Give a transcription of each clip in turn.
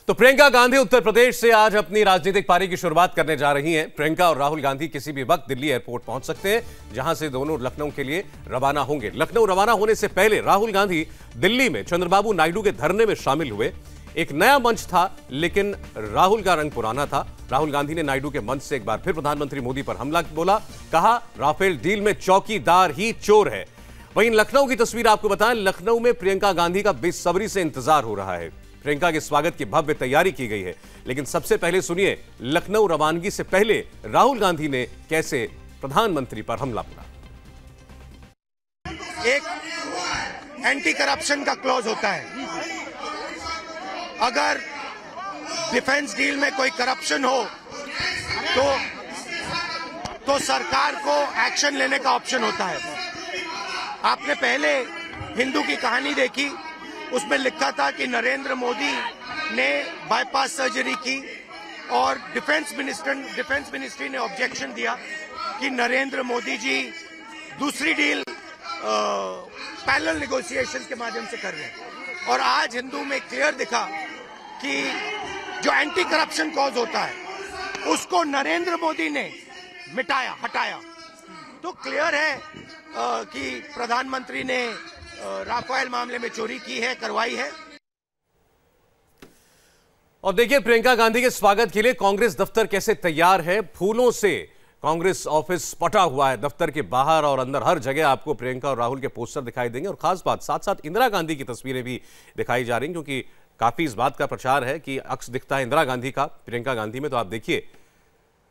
तो प्रियंका गांधी उत्तर प्रदेश से आज अपनी राजनीतिक पारी की शुरुआत करने जा रही हैं। प्रियंका और राहुल गांधी किसी भी वक्त दिल्ली एयरपोर्ट पहुंच सकते हैं, जहां से दोनों लखनऊ के लिए रवाना होंगे। लखनऊ रवाना होने से पहले राहुल गांधी दिल्ली में चंद्रबाबू नायडू के धरने में शामिल हुए। एक नया मंच था, लेकिन राहुल का रंग पुराना था। राहुल गांधी ने नायडू के मंच से एक बार फिर प्रधानमंत्री मोदी पर हमला बोला, कहा राफेल डील में चौकीदार ही चोर है। वहीं लखनऊ की तस्वीर आपको बताएं, लखनऊ में प्रियंका गांधी का बेसब्री से इंतजार हो रहा है। प्रियंका के स्वागत की भव्य तैयारी की गई है, लेकिन सबसे पहले सुनिए लखनऊ रवानगी से पहले राहुल गांधी ने कैसे प्रधानमंत्री पर हमला बोला। एक एंटी करप्शन का क्लॉज होता है, अगर डिफेंस डील में कोई करप्शन हो तो सरकार को एक्शन लेने का ऑप्शन होता है। आपने पहले हिंदू की कहानी देखी, उसमें लिखा था कि नरेंद्र मोदी ने बाईपास सर्जरी की और डिफेंस मिनिस्ट्री ने ऑब्जेक्शन दिया कि नरेंद्र मोदी जी दूसरी डील पैरेलल नेगोशिएशंस के माध्यम से कर रहे हैं। और आज हिंदू में क्लियर दिखा कि जो एंटी करप्शन कॉज होता है उसको नरेंद्र मोदी ने हटाया। तो क्लियर है कि प्रधानमंत्री ने राफेल मामले में चोरी की है, करवाई है। और देखिए प्रियंका गांधी के स्वागत के लिए कांग्रेस दफ्तर कैसे तैयार है। फूलों से कांग्रेस ऑफिस पटा हुआ है। दफ्तर के बाहर और अंदर हर जगह आपको प्रियंका और राहुल के पोस्टर दिखाई देंगे। और खास बात, साथ साथ इंदिरा गांधी की तस्वीरें भी दिखाई जा रही, क्योंकि काफी इस बात का प्रचार है कि अक्स दिखता है इंदिरा गांधी का प्रियंका गांधी में। तो आप देखिए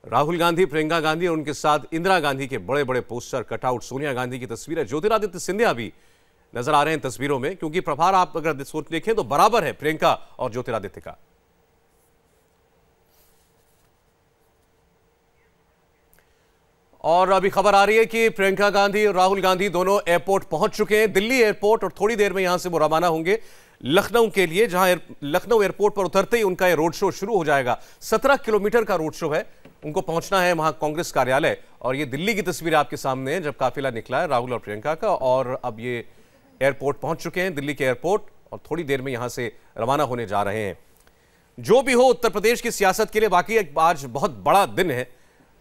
राहुल गांधी, प्रियंका गांधी और उनके साथ इंदिरा गांधी के बड़े बड़े पोस्टर, कटआउट, सोनिया गांधी की तस्वीर है। ज्योतिरादित्य सिंधिया भी नजर आ रहे हैं तस्वीरों में, क्योंकि प्रभार आप अगर सोच देखें तो बराबर है प्रियंका और ज्योतिरादित्य का। और अभी खबर आ रही है कि प्रियंका गांधी और राहुल गांधी दोनों एयरपोर्ट पहुंच चुके हैं, दिल्ली एयरपोर्ट, और थोड़ी देर में यहां से वो रवाना होंगे लखनऊ के लिए, जहां लखनऊ एयरपोर्ट पर उतरते ही उनका ये रोड शो शुरू हो जाएगा। 17 किलोमीटर का रोड शो है, उनको पहुंचना है वहां कांग्रेस कार्यालय। और ये दिल्ली की तस्वीर आपके सामने है, जब काफिला निकला है राहुल और प्रियंका का। और अब ये एयरपोर्ट पहुंच चुके हैं, दिल्ली के एयरपोर्ट, और थोड़ी देर में यहां से रवाना होने जा रहे हैं। जो भी हो, उत्तर प्रदेश की सियासत के लिए वाकई आज बहुत बड़ा दिन है।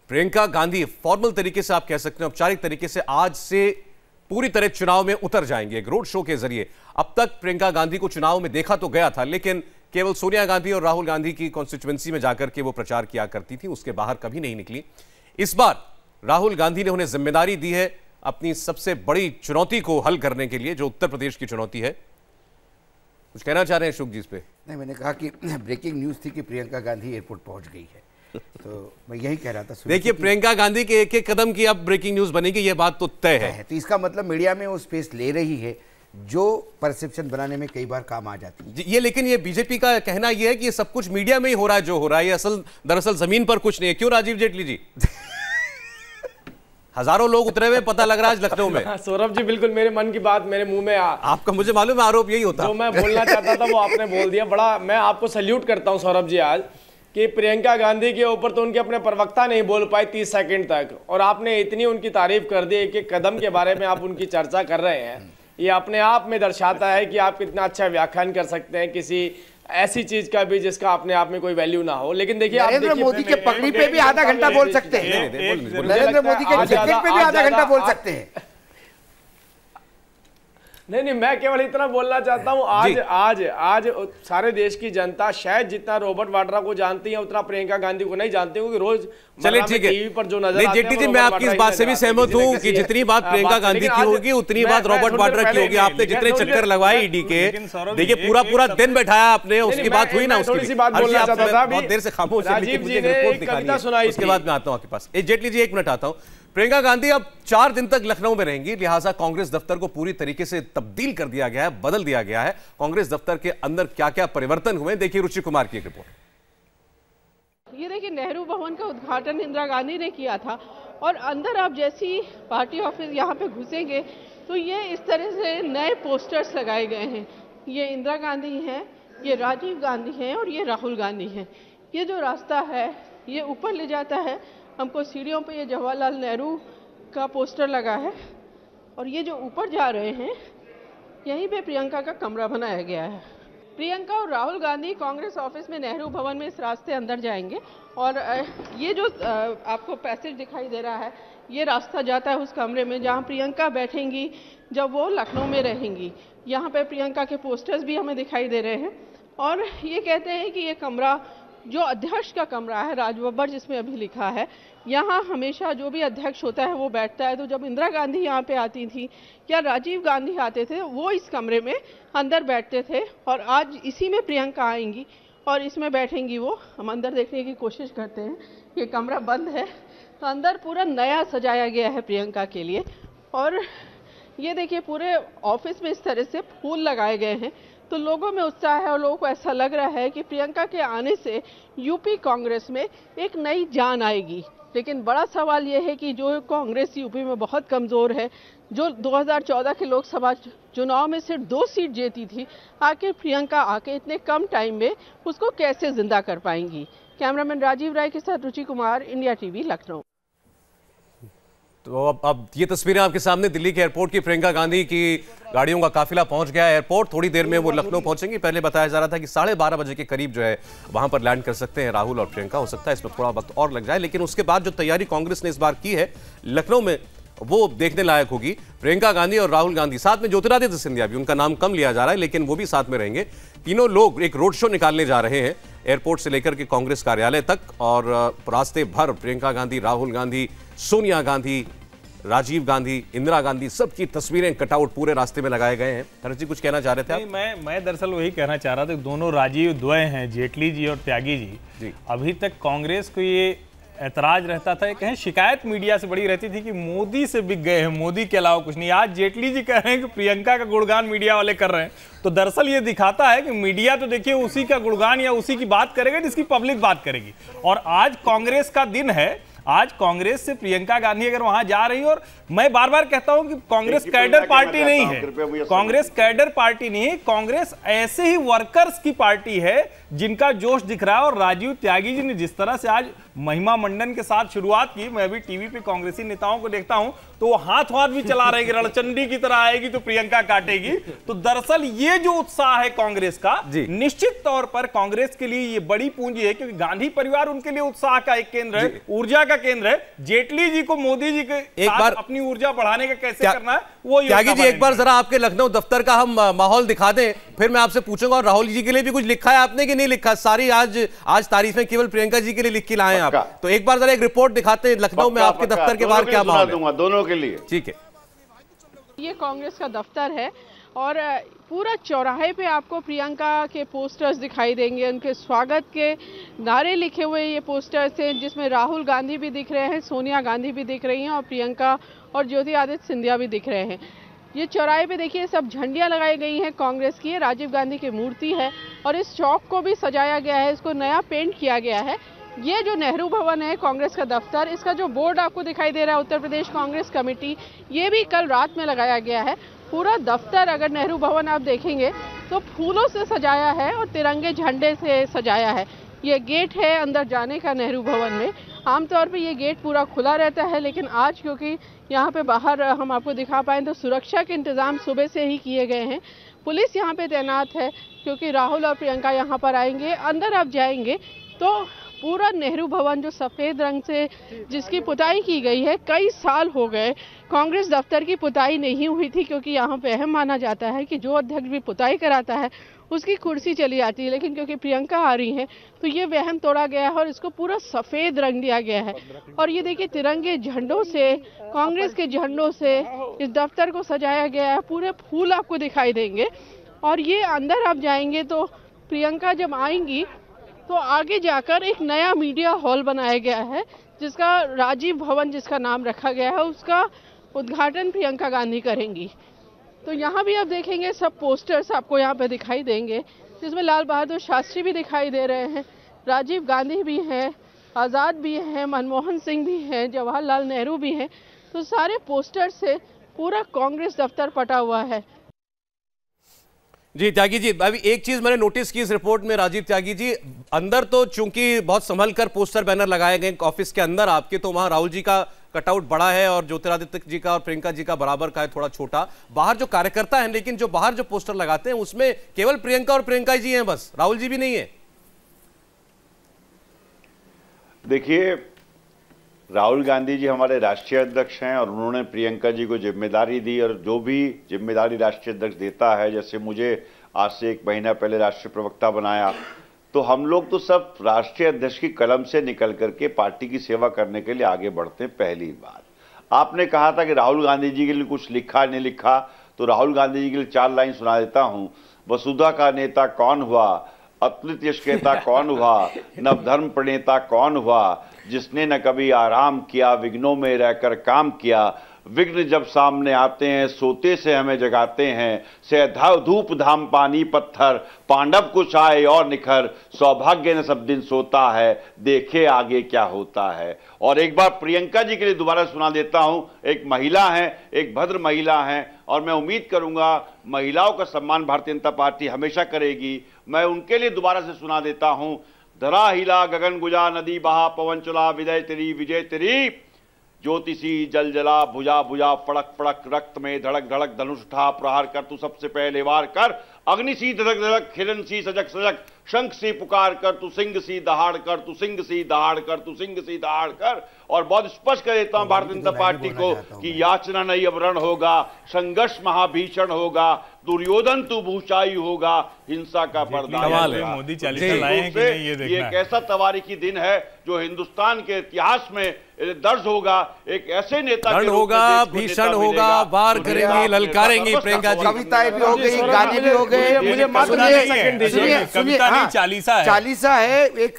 प्रियंका गांधी फॉर्मल तरीके से, आप कह सकते हैं औपचारिक तरीके से, आज से पूरी तरह चुनाव में उतर जाएंगे एक रोड शो के जरिए। अब तक प्रियंका गांधी को चुनाव में देखा तो गया था, लेकिन केवल सोनिया गांधी और राहुल गांधी की कॉन्स्टिट्यूएंसी में जाकर के वो प्रचार किया करती थी, उसके बाहर कभी नहीं निकली। इस बार राहुल गांधी ने उन्हें जिम्मेदारी दी है अपनी सबसे बड़ी चुनौती को हल करने के लिए, जो उत्तर प्रदेश की चुनौती है। कुछ कहना चाह रहे हैं शुभ जी इस पे? नहीं, मैंने कहा कि ब्रेकिंग न्यूज थी कि प्रियंका गांधी एयरपोर्ट पहुंच गई है, तो मैं यही कह रहा था। देखिए प्रियंका गांधी के एक एक कदम की अब ब्रेकिंग न्यूज बनेगी, यह बात तो तय है। तो इसका मतलब मीडिया में वो स्पेस ले रही है जो परसेप्शन बनाने में कई बार काम आ जाती है। ये लेकिन ये बीजेपी का कहना यह है कि ये सब कुछ मीडिया में ही हो रहा है, जो हो रहा है ये दरअसल जमीन पर कुछ नहीं है। क्यों राजीव जेटली जी? हजारों लोग उतरे हुए, पता लग रहा है आज लखनऊ में। सौरभ जी, बिल्कुल मेरे मन की बात मेरे मुंह में आपका मुझे मालूम है आरोप यही होता, जो मैं बोलना चाहता था वो आपने बोल दिया। बड़ा मैं आपको सल्यूट करता हूं सौरभ जी आज, कि प्रियंका गांधी के ऊपर तो उनके अपने प्रवक्ता नहीं बोल पाए 30 सेकंड तक, और आपने इतनी उनकी तारीफ कर दी, एक एक कदम के बारे में आप उनकी चर्चा कर रहे हैं। ये अपने आप में दर्शाता है कि आप कितना अच्छा व्याख्यान कर सकते हैं किसी ऐसी चीज का भी जिसका अपने आप में कोई वैल्यू ना हो। लेकिन देखिए, नरेंद्र मोदी के पगड़ी पे भी आधा घंटा बोल सकते हैं, नरेंद्र मोदी के जैकेट पे भी आधा घंटा बोल सकते हैं। नहीं, मैं केवल इतना बोलना चाहता हूं, आज सारे देश की जनता शायद जितना रॉबर्ट वाड्रा को जानती है उतना प्रियंका गांधी को नहीं जानती, क्योंकि रोज चलिए ठीक है टीवी पर जो नजर आते जेटली जी, मैं आपकी इस बात से भी सहमत हूं कि जितनी बात प्रियंका गांधी की होगी उतनी बात रॉबर्ट वाड्रा की होगी। आपने जितने चक्कर लगवाए ईडी के, देखिए पूरा दिन बैठाया आपने, उसकी बात हुई ना, उसकी बहुत देर से खामोश है, उसके बाद मैं आता हूं आपके पास। जेटली जी, 1 मिनट आता हूं। प्रियंका गांधी अब 4 दिन तक लखनऊ में रहेंगी, लिहाजा कांग्रेस दफ्तर को पूरी तरीके से तब्दील कर दिया गया है, बदल दिया गया है। कांग्रेस दफ्तर के अंदर क्या क्या परिवर्तन हुए, देखिए रुचि कुमार की एक रिपोर्ट। ये देखिए, नेहरू भवन का उद्घाटन इंदिरा गांधी ने किया था, और अंदर आप जैसी पार्टी ऑफिस यहाँ पे घुसेंगे तो ये इस तरह से नए पोस्टर्स लगाए गए हैं। ये इंदिरा गांधी हैं, ये राजीव गांधी हैं, और ये राहुल गांधी हैं। ये जो रास्ता है ये ऊपर ले जाता है हमको सीढ़ियों पे। ये जवाहरलाल नेहरू का पोस्टर लगा है, और ये जो ऊपर जा रहे हैं यहीं पे प्रियंका का कमरा बनाया गया है। प्रियंका और राहुल गांधी कांग्रेस ऑफिस में नेहरू भवन में इस रास्ते अंदर जाएंगे और ये जो आपको पैसेज दिखाई दे रहा है, ये रास्ता जाता है उस कमरे में जहां प्रियंका बैठेंगी जब वो लखनऊ में रहेंगी। यहाँ पे प्रियंका के पोस्टर्स भी हमें दिखाई दे रहे हैं और ये कहते हैं कि ये कमरा जो अध्यक्ष का कमरा है, राजबब्बर जिसमें अभी लिखा है, यहाँ हमेशा जो भी अध्यक्ष होता है वो बैठता है। तो जब इंदिरा गांधी यहाँ पे आती थी या राजीव गांधी आते थे, वो इस कमरे में अंदर बैठते थे और आज इसी में प्रियंका आएंगी और इसमें बैठेंगी वो। हम अंदर देखने की कोशिश करते हैं, ये कमरा बंद है तो अंदर पूरा नया सजाया गया है प्रियंका के लिए। और ये देखिए पूरे ऑफिस में इस तरह से फूल लगाए गए हैं, तो लोगों में उत्साह है और लोगों को ऐसा लग रहा है कि प्रियंका के आने से यूपी कांग्रेस में एक नई जान आएगी। लेकिन बड़ा सवाल ये है कि जो कांग्रेस यूपी में बहुत कमज़ोर है, जो 2014 के लोकसभा चुनाव में सिर्फ 2 सीट जीती थी, आखिर प्रियंका आके इतने कम टाइम में उसको कैसे जिंदा कर पाएंगी। कैमरामैन राजीव राय के साथ रुचि कुमार, इंडिया टीवी, लखनऊ। तो अब ये तस्वीरें आपके सामने दिल्ली के एयरपोर्ट की। प्रियंका गांधी की गाड़ियों का काफिला पहुंच गया एयरपोर्ट। थोड़ी देर में वो लखनऊ पहुंचेंगी। पहले बताया जा रहा था कि 12:30 बजे के करीब जो है वहां पर लैंड कर सकते हैं राहुल और प्रियंका। हो सकता है इसमें थोड़ा वक्त और लग जाए, लेकिन उसके बाद जो तैयारी कांग्रेस ने इस बार की है लखनऊ में, वो देखने लायक होगी। प्रियंका गांधी और राहुल गांधी, साथ में ज्योतिरादित्य सिंधिया भी, उनका नाम कम लिया जा रहा है लेकिन वो भी साथ में रहेंगे। तीनों लोग एक रोड शो निकालने जा रहे हैं एयरपोर्ट से लेकर के कांग्रेस कार्यालय तक, और रास्ते भर प्रियंका गांधी, राहुल गांधी, सोनिया गांधी, राजीव गांधी, इंदिरा गांधी, सबकी तस्वीरें कटआउट पूरे रास्ते में लगाए गए हैं। खरच जी कुछ कहना चाह रहे थे आप? मैं दरअसल वही कहना चाह रहा था, दोनों राजीव द्वय हैं, जेटली जी और त्यागी जी। अभी तक कांग्रेस को ये ऐतराज रहता था, कहें शिकायत मीडिया से बड़ी रहती थी कि मोदी से बिक गए हैं, मोदी के अलावा कुछ नहीं। आज जेटली जी कह रहे हैं कि प्रियंका का गुणगान मीडिया वाले कर रहे हैं, तो दरअसल ये दिखाता है कि मीडिया तो देखिए उसी का गुणगान या उसी की बात करेगा जिसकी पब्लिक बात करेगी। और आज कांग्रेस का दिन है, आज कांग्रेस से प्रियंका गांधी अगर वहां जा रही है, और मैं बार बार कहता हूं कि कांग्रेस कैडर पार्टी नहीं है, कांग्रेस कैडर पार्टी नहीं है, कांग्रेस ऐसे ही वर्कर्स की पार्टी है जिनका जोश दिख रहा है। और राजीव त्यागी जी ने जिस तरह से आज महिमा मंडन के साथ शुरुआत की, मैं अभी टीवी पे कांग्रेसी नेताओं को देखता हूं तो वो हाथ भी चला रहे हैं, रणचंडी की तरह आएगी तो प्रियंका काटेगी। तो दरअसल ये जो उत्साह है कांग्रेस का, निश्चित तौर पर कांग्रेस के लिए ये बड़ी पूंजी है, क्योंकि गांधी परिवार उनके लिए उत्साह का एक केंद्र है, ऊर्जा का केंद्र है। जेटली जी को मोदी जी के साथ अपनी ऊर्जा बढ़ाने का कैसे करना है वो त्यागी जी, एक बार जरा आपके लखनऊ दफ्तर का हम माहौल दिखा दें, फिर मैं आपसे पूछूंगा। और राहुल जी के लिए भी कुछ लिखा है आपने कि नहीं लिखा? सारी आज तारीफें केवल प्रियंका जी के लिए लिख के लाए हैं आप, तो एक बार जरा एक रिपोर्ट दिखाते हैं लखनऊ में आपके दफ्तर के बाहर क्या माहौल है। दोनों के लिए ठीक है। ये कांग्रेस का दफ्तर है और पूरा चौराहे पे आपको प्रियंका के पोस्टर्स दिखाई देंगे, उनके स्वागत के नारे लिखे हुए ये पोस्टर्स हैं, जिसमें राहुल गांधी भी दिख रहे हैं, सोनिया गांधी भी दिख रही हैं और प्रियंका और ज्योतिरादित्य सिंधिया भी दिख रहे हैं। ये चौराहे पे देखिए सब झंडियाँ लगाई गई हैं कांग्रेस की, राजीव गांधी की मूर्ति है और इस चौक को भी सजाया गया है, इसको नया पेंट किया गया है। ये जो नेहरू भवन है कांग्रेस का दफ्तर, इसका जो बोर्ड आपको दिखाई दे रहा है उत्तर प्रदेश कांग्रेस कमेटी, ये भी कल रात में लगाया गया है। पूरा दफ्तर अगर नेहरू भवन आप देखेंगे तो फूलों से सजाया है और तिरंगे झंडे से सजाया है। ये गेट है अंदर जाने का नेहरू भवन में। आमतौर पे ये गेट पूरा खुला रहता है, लेकिन आज क्योंकि यहाँ पे बाहर हम आपको दिखा पाएँ तो सुरक्षा के इंतज़ाम सुबह से ही किए गए हैं। पुलिस यहाँ पे तैनात है क्योंकि राहुल और प्रियंका यहाँ पर आएंगे। अंदर आप जाएंगे तो पूरा नेहरू भवन जो सफ़ेद रंग से जिसकी पुताई की गई है, कई साल हो गए कांग्रेस दफ्तर की पुताई नहीं हुई थी, क्योंकि यहाँ पे अहम माना जाता है कि जो अध्यक्ष भी पुताई कराता है उसकी कुर्सी चली आती है। लेकिन क्योंकि प्रियंका आ रही हैं तो ये वहम तोड़ा गया है और इसको पूरा सफ़ेद रंग दिया गया है। और ये देखिए तिरंगे झंडों से, कांग्रेस के झंडों से इस दफ्तर को सजाया गया है, पूरे फूल आपको दिखाई देंगे। और ये अंदर आप जाएंगे तो प्रियंका जब आएंगी तो आगे जाकर एक नया मीडिया हॉल बनाया गया है, जिसका राजीव भवन जिसका नाम रखा गया है, उसका उद्घाटन प्रियंका गांधी करेंगी। तो यहाँ भी आप देखेंगे सब पोस्टर्स आपको यहाँ पे दिखाई देंगे, जिसमें लाल बहादुर शास्त्री भी दिखाई दे रहे हैं, राजीव गांधी भी हैं, आज़ाद भी हैं, मनमोहन सिंह भी हैं, जवाहरलाल नेहरू भी हैं। तो सारे पोस्टर से पूरा कांग्रेस दफ्तर पटा हुआ है। जी त्यागी जी, अभी एक चीज मैंने नोटिस की इस रिपोर्ट में राजीव त्यागी जी, अंदर तो चूंकि बहुत संभल कर पोस्टर बैनर लगाए गए ऑफिस के अंदर आपके, तो वहां राहुल जी का कटआउट बड़ा है और ज्योतिरादित्य जी का और प्रियंका जी का बराबर का है, थोड़ा छोटा। बाहर जो कार्यकर्ता हैं, लेकिन जो बाहर जो पोस्टर लगाते हैं उसमें केवल प्रियंका और प्रियंका जी हैं, बस राहुल जी भी नहीं है। देखिए, राहुल गांधी जी हमारे राष्ट्रीय अध्यक्ष हैं और उन्होंने प्रियंका जी को जिम्मेदारी दी, और जो भी जिम्मेदारी राष्ट्रीय अध्यक्ष देता है, जैसे मुझे आज से 1 महीना पहले राष्ट्रीय प्रवक्ता बनाया, तो हम लोग तो सब राष्ट्रीय अध्यक्ष की कलम से निकल करके पार्टी की सेवा करने के लिए आगे बढ़ते हैं। पहली बात, आपने कहा था कि राहुल गांधी जी के लिए कुछ लिखा नहीं लिखा, तो राहुल गांधी जी के लिए 4 लाइन सुना देता हूं। वसुधा का नेता कौन हुआ, अतुलित यश के नेता कौन हुआ, नवधर्म प्रणेता कौन हुआ, जिसने न कभी आराम किया, विघ्नों में रहकर काम किया। विघ्न जब सामने आते हैं, सोते से हमें जगाते हैं। से धूप धाम पानी पत्थर, पांडव को छाए और निखर। सौभाग्य न सब दिन सोता है, देखे आगे क्या होता है। और एक बार प्रियंका जी के लिए दोबारा सुना देता हूं। एक महिला हैं, एक भद्र महिला हैं, और मैं उम्मीद करूंगा महिलाओं का सम्मान भारतीय जनता पार्टी हमेशा करेगी। मैं उनके लिए दोबारा से सुना देता हूं। धरा हिला गगन गुजा, नदी बहा पवन चला, विजय तेरी ज्योतिषी जल जला, भुजा भुजा फड़क फड़क, रक्त में धड़क धड़क, धनुष उठा प्रहार कर, तू सबसे पहले वार कर। अग्नि सी धड़क धड़क, हिरण सी सजक सजक, शंख सी पुकार कर, तू सिंह सी दहाड़ कर, तू सिंह सी दहाड़ कर, तू सिंह सी दहाड़ कर। और बहुत स्पष्ट कर देता हूं भारतीय जनता पार्टी को कि याचना नहीं अब रण होगा, संघर्ष महाभीषण होगा, दुर्योधन तू भूषाई होगा, हिंसा का बरदान। मोदी चालीसा लाए हैं कि नहीं, ये देखना है। एक ऐसा तवारीखी दिन है जो हिंदुस्तान के इतिहास में दर्ज होगा। एक ऐसे नेता होगा, भीषण होगा, वार करेंगी, ललकारेंगी प्रियंका जी। कविताएं भी हो गई, गाने भी हो गए। मुझे चालीसा है, चालीसा है। एक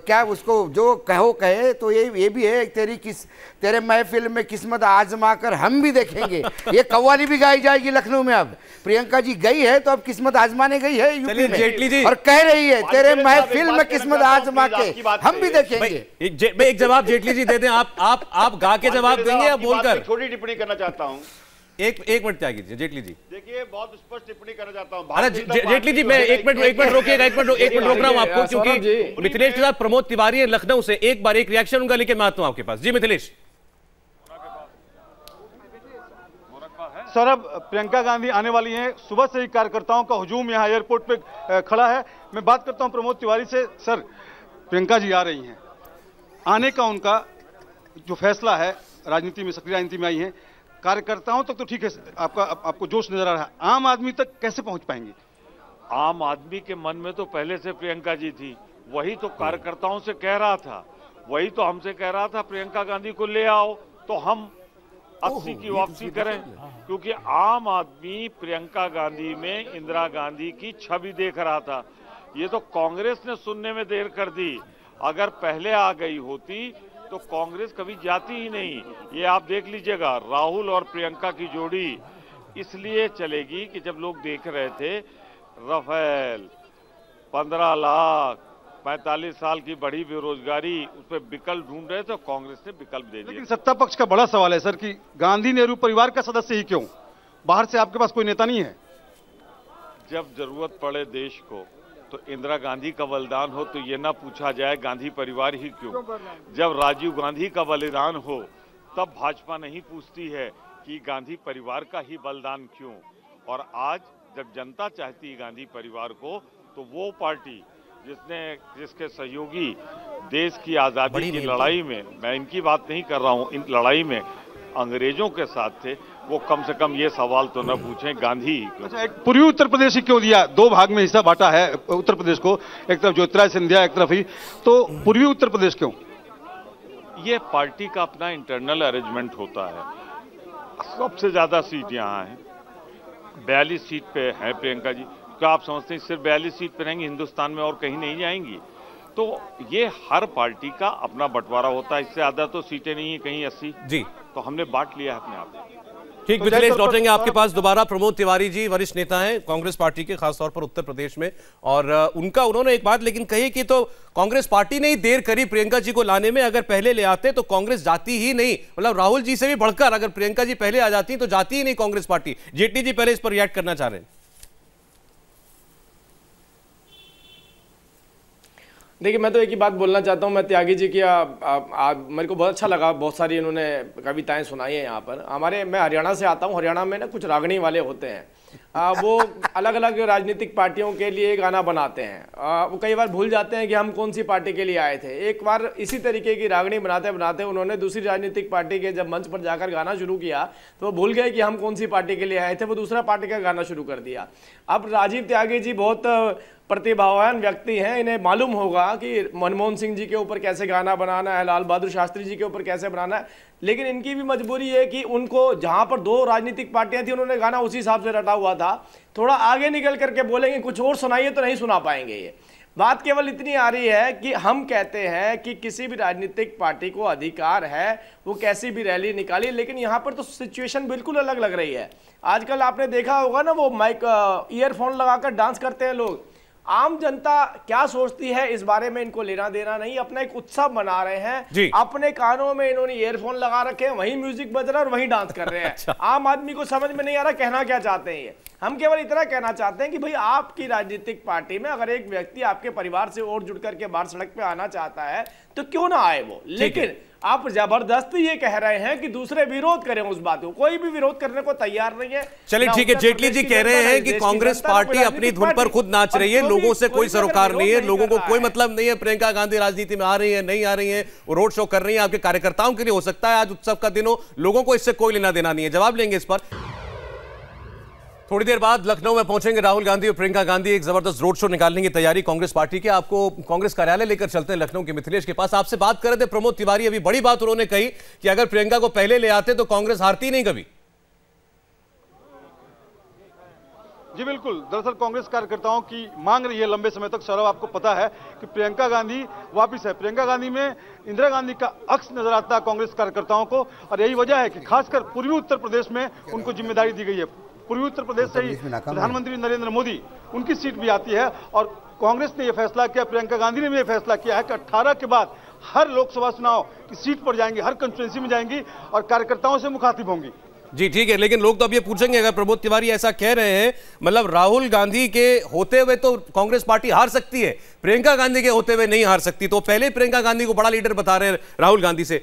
क्या उसको जो कहे तो ये भी है, तेरे महफिल में किस्मत आजमा कर हम भी देखेंगे। ये कव्वाली भी गाई जाएगी लखनऊ में। अब प्रियंका जी गई है तो अब किस्मत आजमाने गई है यूपी में, जेटली जी, और कह रही है तेरे महफिल में किस्मत आजमा के हम भी देखेंगे। एक जवाब जेटली जी दे दें। आप गा के जवाब देंगे या बोलकर? छोटी टिप्पणी करना चाहता हूं। एक मिनट त्यागी जी, जेटली जी। देखिए, बहुत स्पष्ट टिप्पणी करना चाहता हूं। जेटली जी, मैं एक मिनट रोकिएगा, एक मिनट रोक रहा हूं आपको, क्योंकि मिथिलेश के साथ प्रमोद तिवारी है लखनऊ से। एक बार एक रिएक्शन उनका लेके मैं आता हूं आपके पास। जी मिथिलेश। सौरभ, प्रियंका गांधी आने वाली हैं। सुबह से ही कार्यकर्ताओं का हुजूम यहाँ एयरपोर्ट पे खड़ा है। मैं बात करता हूं प्रमोद तिवारी से। सर, प्रियंका जी आ रही हैं, आने का उनका जो फैसला है, राजनीति में सक्रिय राजनीति में आई हैं, कार्यकर्ताओं तक तो ठीक है, आपको जोश नजर आ रहा है, आम आदमी तक कैसे पहुंच पाएंगे? आम आदमी के मन में तो पहले से प्रियंका जी थी, वही तो कार्यकर्ताओं से कह रहा था, वही तो हमसे कह रहा था प्रियंका गांधी को ले आओ तो हम 80 की वापसी करें, क्योंकि आम आदमी प्रियंका गांधी में इंदिरा गांधी की छवि देख रहा था। ये तो कांग्रेस ने सुनने में देर कर दी। अगर पहले आ गई होती तो कांग्रेस कभी जाती ही नहीं। ये आप देख लीजिएगा, राहुल और प्रियंका की जोड़ी इसलिए चलेगी कि जब लोग देख रहे थे राफेल, 15 लाख, 45 साल की बड़ी बेरोजगारी, उस पर विकल्प ढूंढ रहे थे, कांग्रेस ने विकल्प दे दिया। लेकिन सत्ता पक्ष का बड़ा सवाल है सर कि गांधी नेहरू परिवार का सदस्य ही क्यों? बाहर से आपके पास कोई नेता नहीं है? जब जरूरत पड़े देश को तो इंदिरा गांधी का बलिदान हो तो ये ना पूछा जाए गांधी परिवार ही क्यों। जब राजीव गांधी का बलिदान हो तब भाजपा नहीं पूछती है कि गांधी परिवार का ही बलिदान क्यों। और आज जब जनता चाहती है गांधी परिवार को, तो वो पार्टी जिसके सहयोगी देश की आजादी की लड़ाई में, मैं इनकी बात नहीं कर रहा हूं, इन लड़ाई में अंग्रेजों के साथ थे, वो कम से कम ये सवाल तो न पूछें गांधी। अच्छा, एक पूर्वी उत्तर प्रदेश ही क्यों दिया? 2 भाग में हिस्सा बांटा है उत्तर प्रदेश को, एक तरफ ज्योतिरादित्य सिंधिया, एक तरफ ही, तो पूर्वी उत्तर प्रदेश क्यों? ये पार्टी का अपना इंटरनल अरेंजमेंट होता है। सबसे ज्यादा सीट यहाँ है, 42 सीट पे है प्रियंका जी। क्या आप समझते हैं सिर्फ 42 सीट पे रहेंगी हिंदुस्तान में और कहीं नहीं जाएंगी? तो ये हर पार्टी का अपना बंटवारा होता है, इससे ज्यादा तो सीटें नहीं है, कहीं 80 जी, तो हमने बांट लिया है अपने आप। ठीक, मिथिलेश लौटेंगे आपके पास दोबारा। प्रमोद तिवारी जी वरिष्ठ नेता हैं कांग्रेस पार्टी के, खासतौर पर उत्तर प्रदेश में, और उन्होंने एक बात लेकिन कही कि तो कांग्रेस पार्टी ने ही देर करी प्रियंका जी को लाने में, अगर पहले ले आते तो कांग्रेस जाती ही नहीं। मतलब राहुल जी से भी बढ़कर अगर प्रियंका जी पहले आ जाती तो जाती ही नहीं कांग्रेस पार्टी। जेटली जी पहले इस पर रिएक्ट करना चाह रहे हैं। देखिए, मैं तो एक ही बात बोलना चाहता हूँ। मैं त्यागी जी की मेरे को बहुत अच्छा लगा, बहुत सारी इन्होंने कविताएं सुनाई हैं यहाँ पर। मैं हरियाणा से आता हूँ। हरियाणा में ना कुछ रागनी वाले होते हैं, वो अलग अलग राजनीतिक पार्टियों के लिए गाना बनाते हैं। वो कई बार भूल जाते हैं कि हम कौन सी पार्टी के लिए आए थे। एक बार इसी तरीके की रागनी बनाते बनाते उन्होंने दूसरी राजनीतिक पार्टी के जब मंच पर जाकर गाना शुरू किया तो वो भूल गए कि हम कौन सी पार्टी के लिए आए थे, वो दूसरा पार्टी का गाना शुरू कर दिया। अब राजीव त्यागी जी बहुत प्रतिभावान व्यक्ति हैं, इन्हें मालूम होगा कि मनमोहन सिंह जी के ऊपर कैसे गाना बनाना है, लाल बहादुर शास्त्री जी के ऊपर कैसे बनाना है, लेकिन इनकी भी मजबूरी है कि उनको जहां पर दो राजनीतिक पार्टियां थी उन्होंने गाना उसी हिसाब से रटा हुआ था। थोड़ा आगे निकल करके बोलेंगे कुछ और सुनाइए तो नहीं सुना पाएंगे। ये बात केवल इतनी आ रही है कि हम कहते हैं कि किसी भी राजनीतिक पार्टी को अधिकार है वो कैसी भी रैली निकाली, लेकिन यहाँ पर तो सिचुएशन बिल्कुल अलग लग रही है। आजकल आपने देखा होगा ना, वो माइक ईयरफोन लगाकर डांस करते हैं लोग। आम जनता क्या सोचती है इस बारे में इनको लेना देना नहीं, अपना एक उत्सव मना रहे हैं। अपने कानों में इन्होंने ईयरफोन लगा रखे हैं, वहीं म्यूजिक बज रहा है और वहीं डांस कर रहे हैं। अच्छा। आम आदमी को समझ में नहीं आ रहा कहना क्या चाहते हैं ये। हम केवल इतना कहना चाहते हैं कि भाई आपकी राजनीतिक पार्टी में अगर एक व्यक्ति आपके परिवार से और जुड़ करके बाहर सड़क पे आना चाहता है तो क्यों ना आए वो, लेकिन आप जबरदस्ती ये कह रहे हैं कि दूसरे विरोध करें उस बात को। कोई भी विरोध करने को तैयार नहीं है। चलिए ठीक है, जेटली जी कह रहे हैं कि कांग्रेस पार्टी अपनी धुन पर खुद नाच रही है, लोगों से कोई सरोकार नहीं है, लोगों को कोई मतलब नहीं है प्रियंका गांधी राजनीति में आ रही है नहीं आ रही है, वो रोड शो कर रही है। आपके कार्यकर्ताओं के लिए हो सकता है आज उत्सव का दिन हो, लोगों को इससे कोई लेना देना नहीं है। जवाब लेंगे इस पर। थोड़ी देर बाद लखनऊ में पहुंचेंगे राहुल गांधी और प्रियंका गांधी, एक जबरदस्त रोड शो निकालने की तैयारी कांग्रेस पार्टी की। आपको कांग्रेस कार्यालय लेकर चलते हैं लखनऊ के मिथिलेश के पास। आपसे बात कर रहे थे प्रमोद तिवारी, अभी बड़ी बात उन्होंने कही कि अगर प्रियंका को पहले ले आते तो कांग्रेस हारती नहीं कभी। जी बिल्कुल, दरअसल कांग्रेस कार्यकर्ताओं की मांग रही है लंबे समय तक। सौरभ, आपको पता है कि प्रियंका गांधी वापिस है। प्रियंका गांधी में इंदिरा गांधी का अक्स नजर आता है कांग्रेस कार्यकर्ताओं को, और यही वजह है कि खासकर पूर्वी उत्तर प्रदेश में उनको जिम्मेदारी दी गई है। पूर्वी उत्तर प्रदेश से ही प्रधानमंत्री नरेंद्र मोदी, उनकी सीट भी आती है, और कांग्रेस ने यह फैसला किया, प्रियंका गांधी ने भी यह फैसला किया है कि 18 के बाद हर लोकसभा चुनाव की सीट पर जाएंगी, हर कंस्टिट्यूंसी में जाएंगी और कार्यकर्ताओं से मुखातिब होंगी। जी ठीक है, लेकिन लोग तो अब ये पूछेंगे, अगर प्रमोद तिवारी ऐसा कह रहे हैं, मतलब राहुल गांधी के होते हुए तो कांग्रेस पार्टी हार सकती है, प्रियंका गांधी के होते हुए नहीं हार सकती, तो पहले प्रियंका गांधी को बड़ा लीडर बता रहे हैं राहुल गांधी से,